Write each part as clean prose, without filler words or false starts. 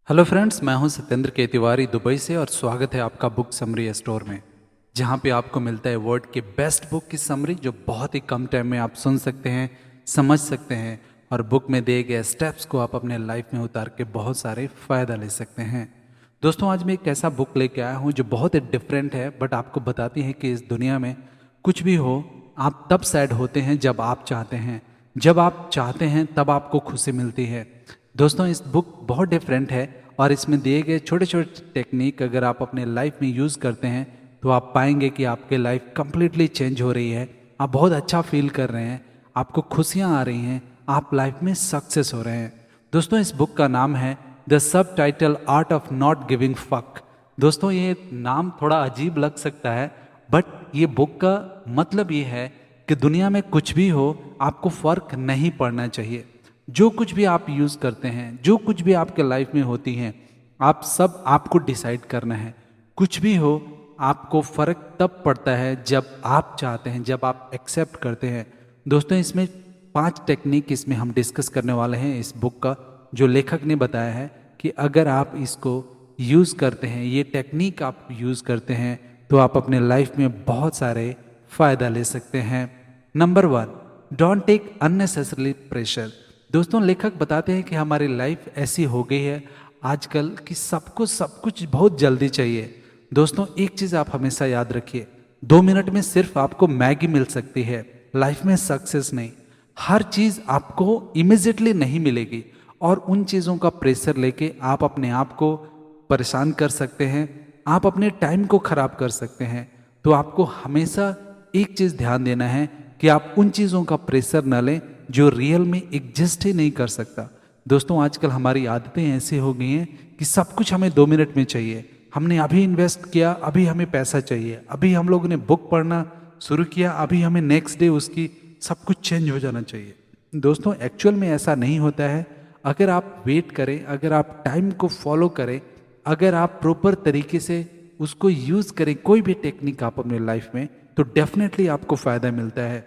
Hello friends, मैं हूं सत्येंद्र के तिवारी दुबई से और स्वागत है आपका बुक समरी स्टोर में, जहां पे आपको मिलता है वर्ड के बेस्ट बुक की समरी जो बहुत ही कम टाइम में आप सुन सकते हैं, समझ सकते हैं और बुक में दिए गए स्टेप्स को आप अपने लाइफ में उतार के बहुत सारे फ़ायदा ले सकते हैं। दोस्तों, आज मैं एक ऐसा बुक लेके आया हूं जो बहुत ही डिफरेंट है, बट आपको बताती है कि इस दुनिया में कुछ भी हो, आप तब सैड होते हैं जब आप चाहते हैं। जब आप चाहते हैं तब आपको खुशी मिलती है। दोस्तों, इस बुक बहुत डिफरेंट है और इसमें दिए गए छोटे छोटे टेक्निक अगर आप अपने लाइफ में यूज़ करते हैं तो आप पाएंगे कि आपके लाइफ कंप्लीटली चेंज हो रही है। आप बहुत अच्छा फील कर रहे हैं, आपको खुशियाँ आ रही हैं, आप लाइफ में सक्सेस हो रहे हैं। दोस्तों, इस बुक का नाम है the sub title art of not giving fuck. दोस्तों, ये नाम थोड़ा अजीब लग सकता है, बट ये बुक का मतलब ये है कि दुनिया में कुछ भी हो, आपको फर्क नहीं पड़ना चाहिए। जो कुछ भी आप यूज़ करते हैं, जो कुछ भी आपके लाइफ में होती हैं, आप सब आपको डिसाइड करना है। कुछ भी हो, आपको फ़र्क तब पड़ता है जब आप चाहते हैं, जब आप एक्सेप्ट करते हैं। दोस्तों, इसमें 5 टेक्निक इसमें हम डिस्कस करने वाले हैं इस बुक का, जो लेखक ने बताया है कि अगर आप इसको यूज़ करते हैं, ये टेक्निक आप यूज़ करते हैं, तो आप अपने लाइफ में बहुत सारे फ़ायदा ले सकते हैं। Number 1, don't take unnecessarily pressure. दोस्तों, लेखक बताते हैं कि हमारी लाइफ ऐसी हो गई है आजकल कि सबको सब कुछ बहुत जल्दी चाहिए। दोस्तों, एक चीज़ आप हमेशा याद रखिए, 2 मिनट में सिर्फ आपको मैगी मिल सकती है, लाइफ में सक्सेस नहीं। हर चीज़ आपको इमिजिएटली नहीं मिलेगी और उन चीज़ों का प्रेशर लेके आप अपने आप को परेशान कर सकते हैं, आप अपने टाइम को खराब कर सकते हैं। तो आपको हमेशा एक चीज़ ध्यान देना है कि आप उन चीज़ों का प्रेशर न लें जो रियल में एग्जिस्ट ही नहीं कर सकता। दोस्तों, आजकल हमारी आदतें ऐसी हो गई हैं कि सब कुछ हमें 2 मिनट में चाहिए। हमने अभी इन्वेस्ट किया, अभी हमें पैसा चाहिए। अभी हम लोगों ने बुक पढ़ना शुरू किया, अभी हमें नेक्स्ट डे उसकी सब कुछ चेंज हो जाना चाहिए। दोस्तों, एक्चुअल में ऐसा नहीं होता है। अगर आप वेट करें, अगर आप टाइम को फॉलो करें, अगर आप प्रॉपर तरीके से उसको यूज़ करें, कोई भी टेक्निक आप अपने लाइफ में, तो डेफिनेटली आपको फ़ायदा मिलता है।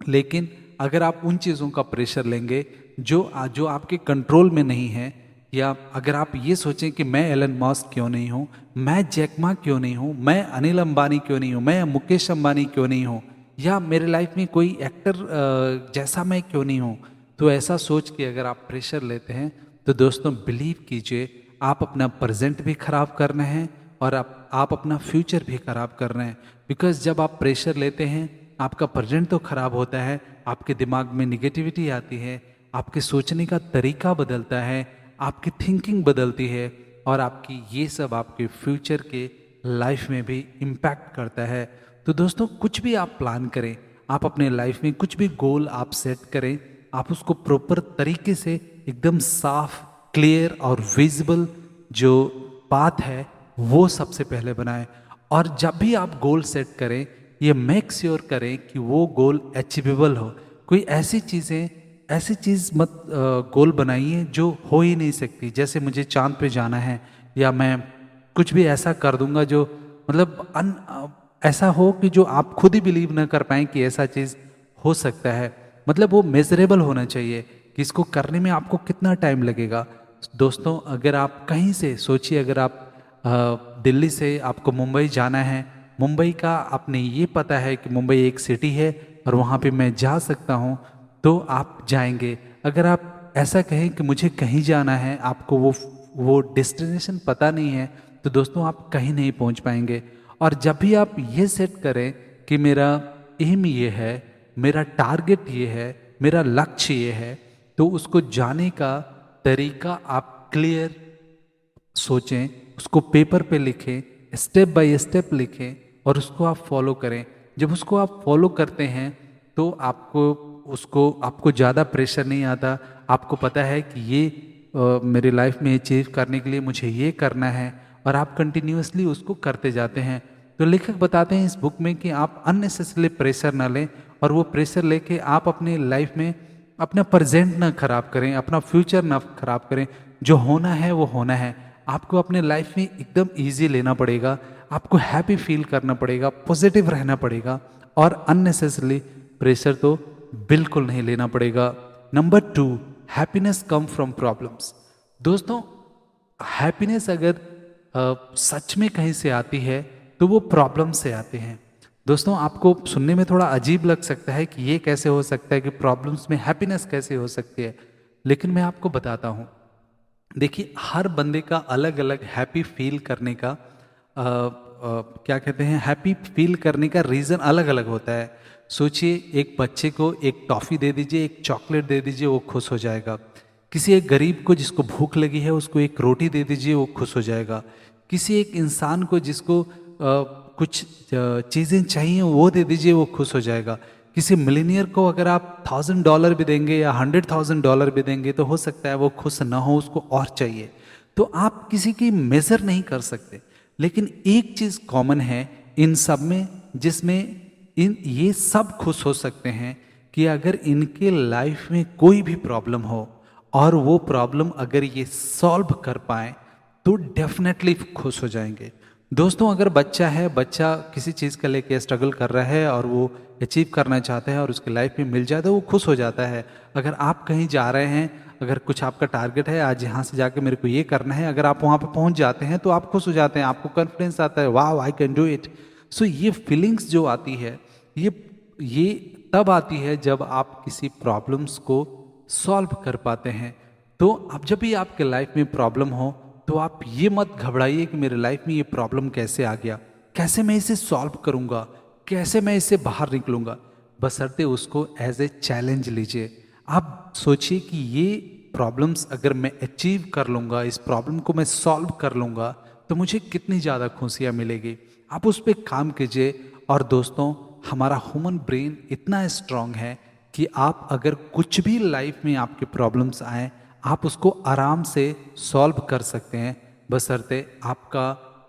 लेकिन अगर आप उन चीज़ों का प्रेशर लेंगे जो आपके कंट्रोल में नहीं है, या अगर आप ये सोचें कि मैं एलन मस्क क्यों नहीं हूँ, मैं जैक मा क्यों नहीं हूँ, मैं अनिल अंबानी क्यों नहीं हूँ, मैं मुकेश अंबानी क्यों नहीं हूँ, या मेरे लाइफ में कोई एक्टर जैसा मैं क्यों नहीं हूँ, तो ऐसा सोच के अगर आप प्रेशर लेते हैं तो दोस्तों, बिलीव कीजिए, आप अपना प्रेजेंट भी खराब कर रहे हैं और आप अपना फ्यूचर भी खराब कर रहे हैं। बिकॉज जब आप प्रेशर लेते हैं, आपका प्रेजेंट तो खराब होता है, आपके दिमाग में निगेटिविटी आती है, आपके सोचने का तरीका बदलता है, आपकी थिंकिंग बदलती है और आपकी ये सब आपके फ्यूचर के लाइफ में भी इम्पैक्ट करता है। तो दोस्तों, कुछ भी आप प्लान करें, आप अपने लाइफ में कुछ भी गोल आप सेट करें, आप उसको प्रॉपर तरीके से एकदम साफ, क्लियर और विजिबल जो बात है वो सबसे पहले बनाएं। और जब भी आप गोल सेट करें, ये मेक श्योर करें कि वो गोल अचीवेबल हो। कोई ऐसी चीज़ मत गोल बनाइए जो हो ही नहीं सकती। जैसे मुझे चांद पे जाना है, या मैं कुछ भी ऐसा कर दूंगा जो मतलब ऐसा हो कि जो आप खुद ही बिलीव ना कर पाएं कि ऐसा चीज़ हो सकता है। मतलब वो मेजरेबल होना चाहिए कि इसको करने में आपको कितना टाइम लगेगा। दोस्तों, अगर आप कहीं से सोचिए, अगर आप दिल्ली से आपको मुंबई जाना है, मुंबई का आपने ये पता है कि मुंबई एक सिटी है और वहाँ पे मैं जा सकता हूँ, तो आप जाएंगे। अगर आप ऐसा कहें कि मुझे कहीं जाना है, आपको वो डेस्टिनेशन पता नहीं है, तो दोस्तों आप कहीं नहीं पहुँच पाएंगे। और जब भी आप ये सेट करें कि मेरा एम ये है, मेरा टारगेट ये है, मेरा लक्ष्य ये है, तो उसको जाने का तरीका आप क्लियर सोचें, उसको पेपर पे लिखें, स्टेप बाय स्टेप लिखें और उसको आप फॉलो करें। जब उसको आप फॉलो करते हैं तो आपको ज़्यादा प्रेशर नहीं आता। आपको पता है कि ये मेरी लाइफ में अचीव करने के लिए मुझे ये करना है और आप कंटिन्यूअसली उसको करते जाते हैं। तो लेखक बताते हैं इस बुक में कि आप अननेसेसरली प्रेशर ना लें और वो प्रेशर लेके आप अपने लाइफ में अपना प्रेजेंट ना खराब करें, अपना फ्यूचर ना खराब करें। जो होना है वो होना है। आपको अपने लाइफ में एकदम इजी लेना पड़ेगा, आपको हैप्पी फील करना पड़ेगा, पॉजिटिव रहना पड़ेगा और अननेसेसरली प्रेशर तो बिल्कुल नहीं लेना पड़ेगा। Number 2, happiness come from problems. दोस्तों, हैप्पीनेस अगर सच में कहीं से आती है तो वो प्रॉब्लम से आते हैं। दोस्तों, आपको सुनने में थोड़ा अजीब लग सकता है कि ये कैसे हो सकता है, कि प्रॉब्लम्स में हैप्पीनेस कैसे हो सकती है, लेकिन मैं आपको बताता हूँ। देखिए, हर बंदे का अलग अलग हैप्पी फील करने का क्या कहते हैं, हैप्पी फील करने का रीज़न अलग अलग होता है। सोचिए, एक बच्चे को एक टॉफ़ी दे दीजिए, एक चॉकलेट दे दीजिए, वो खुश हो जाएगा। किसी एक गरीब को जिसको भूख लगी है, उसको एक रोटी दे दीजिए, वो खुश हो जाएगा। किसी एक इंसान को जिसको कुछ चीज़ें चाहिए, वो दे दीजिए, वो खुश हो जाएगा। किसी मिलीनियर को अगर आप $1000 भी देंगे या $100,000 भी देंगे तो हो सकता है वो खुश ना हो, उसको और चाहिए। तो आप किसी की मेज़र नहीं कर सकते, लेकिन एक चीज़ कॉमन है इन सब में, जिसमें इन ये सब खुश हो सकते हैं कि अगर इनके लाइफ में कोई भी प्रॉब्लम हो और वो प्रॉब्लम अगर ये सॉल्व कर पाए तो डेफिनेटली खुश हो जाएंगे। दोस्तों, अगर बच्चा है, बच्चा किसी चीज़ का लेके स्ट्रगल कर रहा है और वो अचीव करना चाहता है और उसके लाइफ में मिल जाए तो वो खुश हो जाता है। अगर आप कहीं जा रहे हैं, अगर कुछ आपका टारगेट है, आज यहाँ से जाके मेरे को ये करना है, अगर आप वहाँ पे पहुँच जाते हैं तो आप खुश हो जाते हैं, आपको कॉन्फिडेंस आता है, वाह आई कैन डू इट। सो ये फीलिंग्स जो आती है, ये तब आती है जब आप किसी प्रॉब्लम्स को सॉल्व कर पाते हैं। तो अब जब भी आपके लाइफ में प्रॉब्लम हो तो आप ये मत घबराइए कि मेरे लाइफ में ये प्रॉब्लम कैसे आ गया, कैसे मैं इसे सॉल्व करूंगा, कैसे मैं इससे बाहर निकलूंगा। बशर्ते उसको एज ए चैलेंज लीजिए। आप सोचिए कि ये प्रॉब्लम्स अगर मैं अचीव कर लूंगा, इस प्रॉब्लम को मैं सॉल्व कर लूंगा तो मुझे कितनी ज़्यादा खुशियाँ मिलेगी। आप उस पर काम कीजिए। और दोस्तों, हमारा ह्यूमन ब्रेन इतना स्ट्रांग है कि आप अगर कुछ भी लाइफ में आपके प्रॉब्लम्स आए, आप उसको आराम से सॉल्व कर सकते हैं। बशर्ते आपका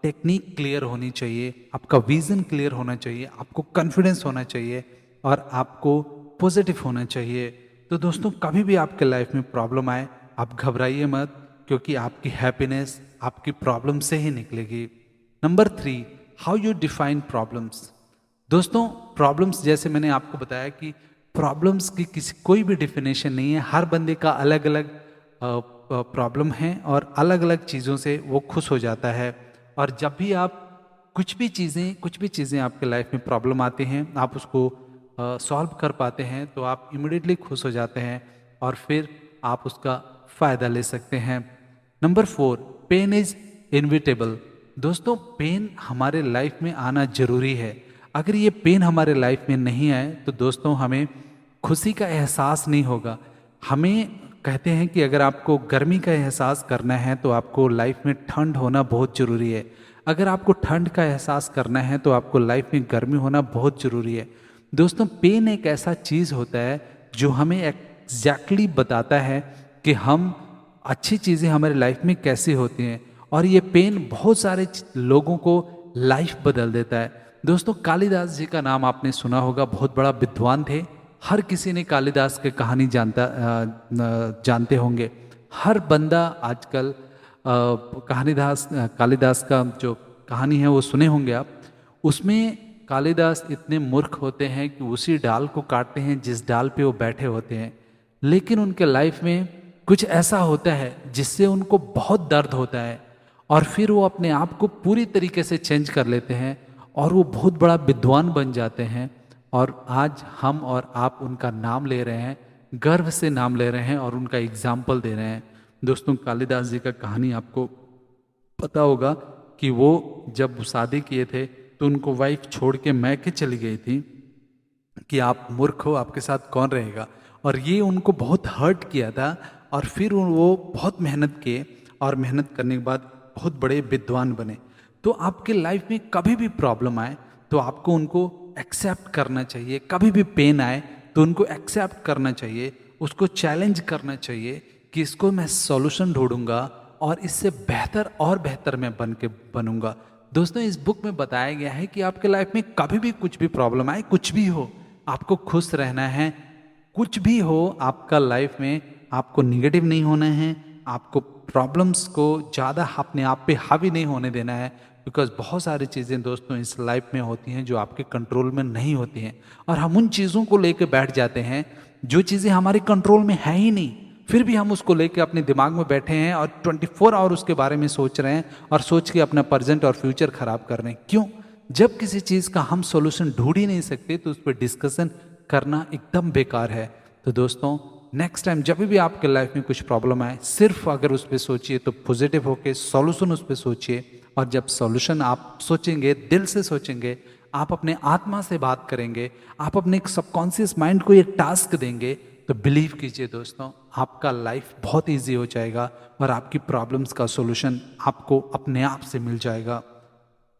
टेक्निक क्लियर होनी चाहिए, आपका विजन क्लियर होना चाहिए, आपको कॉन्फिडेंस होना चाहिए और आपको पॉजिटिव होना चाहिए। तो दोस्तों, कभी भी आपके लाइफ में प्रॉब्लम आए, आप घबराइए मत, क्योंकि आपकी हैप्पीनेस आपकी प्रॉब्लम से ही निकलेगी। Number 3, how you define problems. दोस्तों, प्रॉब्लम्स, जैसे मैंने आपको बताया कि प्रॉब्लम्स की किसी कोई भी डेफिनेशन नहीं है। हर बंदे का अलग अलग प्रॉब्लम है और अलग अलग चीज़ों से वो खुश हो जाता है। और जब भी आप कुछ भी चीज़ें आपके लाइफ में प्रॉब्लम आती हैं, आप उसको सॉल्व कर पाते हैं तो आप इमिडिएटली खुश हो जाते हैं और फिर आप उसका फ़ायदा ले सकते हैं। Number 4, pain is inevitable. दोस्तों, पेन हमारे लाइफ में आना जरूरी है। अगर ये पेन हमारे लाइफ में नहीं आए तो दोस्तों, हमें खुशी का एहसास नहीं होगा। हमें कहते हैं कि अगर आपको गर्मी का एहसास करना है तो आपको लाइफ में ठंड होना बहुत ज़रूरी है। अगर आपको ठंड का एहसास करना है तो आपको लाइफ में गर्मी होना बहुत ज़रूरी है। दोस्तों, पेन एक ऐसा चीज़ होता है जो हमें एग्जैक्टली बताता है कि हम अच्छी चीज़ें हमारे लाइफ में कैसे होती हैं। और ये पेन बहुत सारे लोगों को लाइफ बदल देता है। दोस्तों, कालिदास जी का नाम आपने सुना होगा, बहुत बड़ा विद्वान थे। हर किसी ने कालिदास की कहानी जानते होंगे। हर बंदा आजकल कालिदास का जो कहानी है वो सुने होंगे आप। उसमें कालिदास इतने मूर्ख होते हैं कि उसी डाल को काटते हैं जिस डाल पे वो बैठे होते हैं, लेकिन उनके लाइफ में कुछ ऐसा होता है जिससे उनको बहुत दर्द होता है और फिर वो अपने आप को पूरी तरीके से चेंज कर लेते हैं और वो बहुत बड़ा विद्वान बन जाते हैं। और आज हम और आप उनका नाम ले रहे हैं, गर्व से नाम ले रहे हैं और उनका एग्जाम्पल दे रहे हैं। दोस्तों, कालिदास जी का कहानी आपको पता होगा कि वो जब शादी किए थे तो उनको वाइफ छोड़ के मैके चली गई थी कि आप मूर्ख हो, आपके साथ कौन रहेगा। और ये उनको बहुत हर्ट किया था और फिर वो बहुत मेहनत किए और मेहनत करने के बाद बहुत बड़े विद्वान बने। तो आपके लाइफ में कभी भी प्रॉब्लम आए तो आपको उनको एक्सेप्ट करना चाहिए। कभी भी पेन आए तो उनको एक्सेप्ट करना चाहिए, उसको चैलेंज करना चाहिए कि इसको मैं सॉल्यूशन ढूंढूंगा और इससे बेहतर और बेहतर मैं बनूंगा। दोस्तों, इस बुक में बताया गया है कि आपके लाइफ में कभी भी कुछ भी प्रॉब्लम आए, कुछ भी हो, आपको खुश रहना है। कुछ भी हो आपका लाइफ में, आपको निगेटिव नहीं होना है, आपको प्रॉब्लम्स को ज़्यादा अपने आप पे हावी नहीं होने देना है। बिकॉज बहुत सारी चीज़ें दोस्तों इस लाइफ में होती हैं जो आपके कंट्रोल में नहीं होती हैं और हम उन चीज़ों को लेकर बैठ जाते हैं जो चीज़ें हमारे कंट्रोल में है ही नहीं। फिर भी हम उसको लेके अपने दिमाग में बैठे हैं और 24 आवर उसके बारे में सोच रहे हैं और सोच के अपना प्रेजेंट और फ्यूचर खराब कर रहे हैं। क्यों? जब किसी चीज़ का हम सॉल्यूशन ढूंढ ही नहीं सकते तो उस पर डिस्कशन करना एकदम बेकार है। तो दोस्तों, नेक्स्ट टाइम जब भी आपके लाइफ में कुछ प्रॉब्लम आए, सिर्फ अगर उस पर सोचिए तो पॉजिटिव होके सॉल्यूशन उस पर सोचिए। और जब सॉल्यूशन आप सोचेंगे, दिल से सोचेंगे, आप अपने आत्मा से बात करेंगे, आप अपने सबकॉन्शियस माइंड को एक टास्क देंगे, तो बिलीव कीजिए दोस्तों, आपका लाइफ बहुत इजी हो जाएगा और आपकी प्रॉब्लम्स का सॉल्यूशन आपको अपने आप से मिल जाएगा।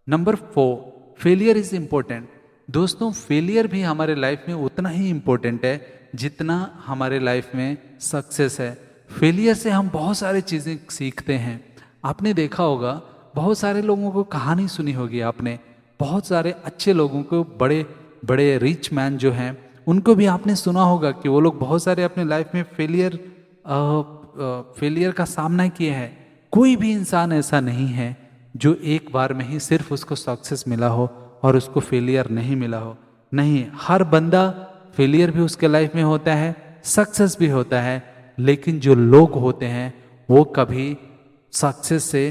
Number 4, failure is important. दोस्तों, फेलियर भी हमारे लाइफ में उतना ही इम्पोर्टेंट है जितना हमारे लाइफ में सक्सेस है। फेलियर से हम बहुत सारी चीज़ें सीखते हैं। आपने देखा होगा, बहुत सारे लोगों को कहानी सुनी होगी आपने, बहुत सारे अच्छे लोगों को, बड़े बड़े रिच मैन जो हैं, उनको भी आपने सुना होगा कि वो लोग बहुत सारे अपने लाइफ में फेलियर का सामना किए हैं। कोई भी इंसान ऐसा नहीं है जो एक बार में ही सिर्फ उसको सक्सेस मिला हो और उसको फेलियर नहीं मिला हो। नहीं, हर बंदा, फेलियर भी उसके लाइफ में होता है, सक्सेस भी होता है, लेकिन जो लोग होते हैं वो कभी सक्सेस से,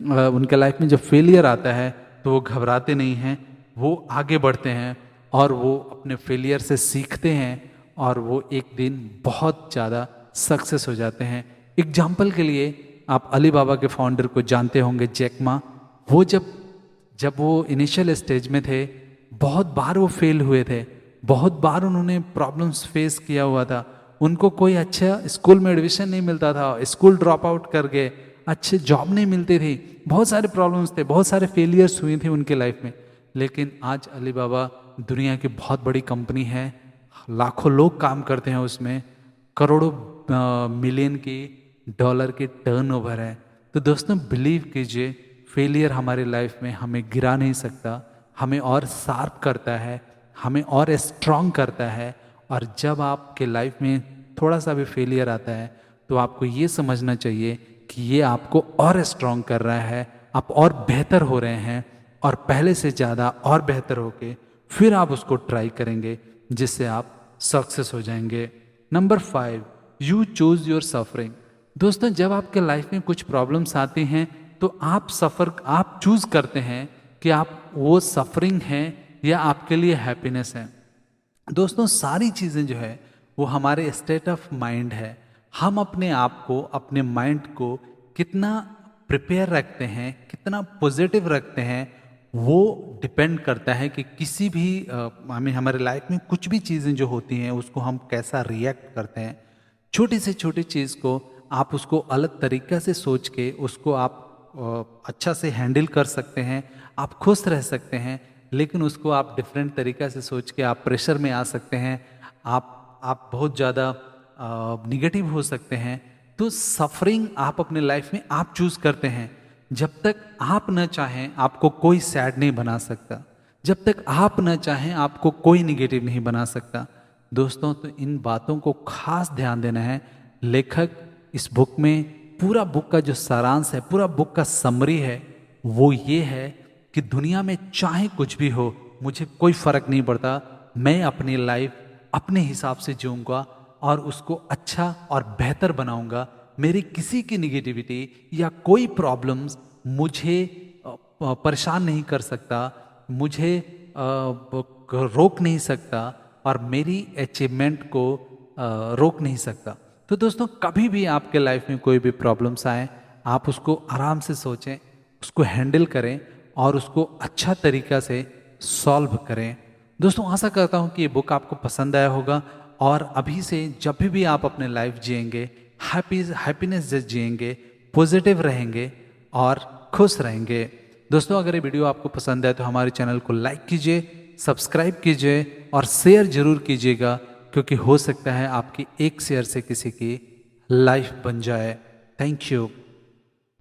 उनके लाइफ में जब फेलियर आता है तो वो घबराते नहीं हैं, वो आगे बढ़ते हैं और वो अपने फेलियर से सीखते हैं और वो एक दिन बहुत ज़्यादा सक्सेस हो जाते हैं। एग्जाम्पल के लिए आप अली बाबा के फाउंडर को जानते होंगे, जैक मा। वो जब वो इनिशियल स्टेज में थे, बहुत बार वो फेल हुए थे, बहुत बार उन्होंने प्रॉब्लम्स फेस किया हुआ था। उनको कोई अच्छा स्कूल में एडमिशन नहीं मिलता था, स्कूल ड्रॉप आउट कर गए, अच्छे जॉब नहीं मिलती थी, बहुत सारे प्रॉब्लम्स थे, बहुत सारे फेलियर्स हुए थे उनके लाइफ में। लेकिन आज अली बाबा दुनिया की बहुत बड़ी कंपनी है, लाखों लोग काम करते हैं उसमें, करोड़ों मिलियन की डॉलर की टर्नओवर है। तो दोस्तों, बिलीव कीजिए, फेलियर हमारे लाइफ में हमें गिरा नहीं सकता, हमें और शार्प करता है, हमें और स्ट्रांग करता है। और जब आपके लाइफ में थोड़ा सा भी फेलियर आता है तो आपको ये समझना चाहिए कि ये आपको और स्ट्रांग कर रहा है, आप और बेहतर हो रहे हैं और पहले से ज़्यादा और बेहतर होके फिर आप उसको ट्राई करेंगे, जिससे आप सक्सेस हो जाएंगे। Number 5, you choose your suffering. दोस्तों, जब आपके लाइफ में कुछ प्रॉब्लम्स आती हैं तो आप चूज करते हैं कि आप वो सफरिंग है या आपके लिए हैप्पीनेस है। दोस्तों, सारी चीज़ें जो है वो हमारे स्टेट ऑफ माइंड है। हम अपने आप को, अपने माइंड को कितना प्रिपेयर रखते हैं, कितना पॉजिटिव रखते हैं, वो डिपेंड करता है कि किसी भी हमारे लाइफ में कुछ भी चीज़ें जो होती हैं उसको हम कैसा रिएक्ट करते हैं। छोटी से छोटी चीज़ को आप उसको अलग तरीक़ा से सोच के उसको आप अच्छा से हैंडल कर सकते हैं, आप खुश रह सकते हैं। लेकिन उसको आप डिफरेंट तरीक़ा से सोच के आप प्रेशर में आ सकते हैं, आप बहुत ज़्यादा निगेटिव हो सकते हैं। तो सफरिंग आप अपने लाइफ में आप चूज़ करते हैं। जब तक आप न चाहें आपको कोई सैड नहीं बना सकता, जब तक आप न चाहें आपको कोई निगेटिव नहीं बना सकता। दोस्तों, तो इन बातों को खास ध्यान देना है। लेखक इस बुक में, पूरा बुक का जो सारांश है, पूरा बुक का समरी है, वो ये है कि दुनिया में चाहे कुछ भी हो, मुझे कोई फर्क नहीं पड़ता, मैं अपनी लाइफ अपने हिसाब से जीऊँगा और उसको अच्छा और बेहतर बनाऊंगा। मेरी किसी की निगेटिविटी या कोई प्रॉब्लम्स मुझे परेशान नहीं कर सकता, मुझे रोक नहीं सकता और मेरी अचीवमेंट को रोक नहीं सकता। तो दोस्तों, कभी भी आपके लाइफ में कोई भी प्रॉब्लम्स आए, आप उसको आराम से सोचें, उसको हैंडल करें और उसको अच्छा तरीक़ा से सॉल्व करें। दोस्तों, आशा करता हूँ कि ये बुक आपको पसंद आया होगा और अभी से जब भी आप अपने लाइफ जिएंगे, हैप्पीनेस जिएंगे, पॉजिटिव रहेंगे और खुश रहेंगे। दोस्तों, अगर ये वीडियो आपको पसंद आए तो हमारे चैनल को लाइक कीजिए, सब्सक्राइब कीजिए और शेयर जरूर कीजिएगा, क्योंकि हो सकता है आपकी एक शेयर से किसी की लाइफ बन जाए। Thank you.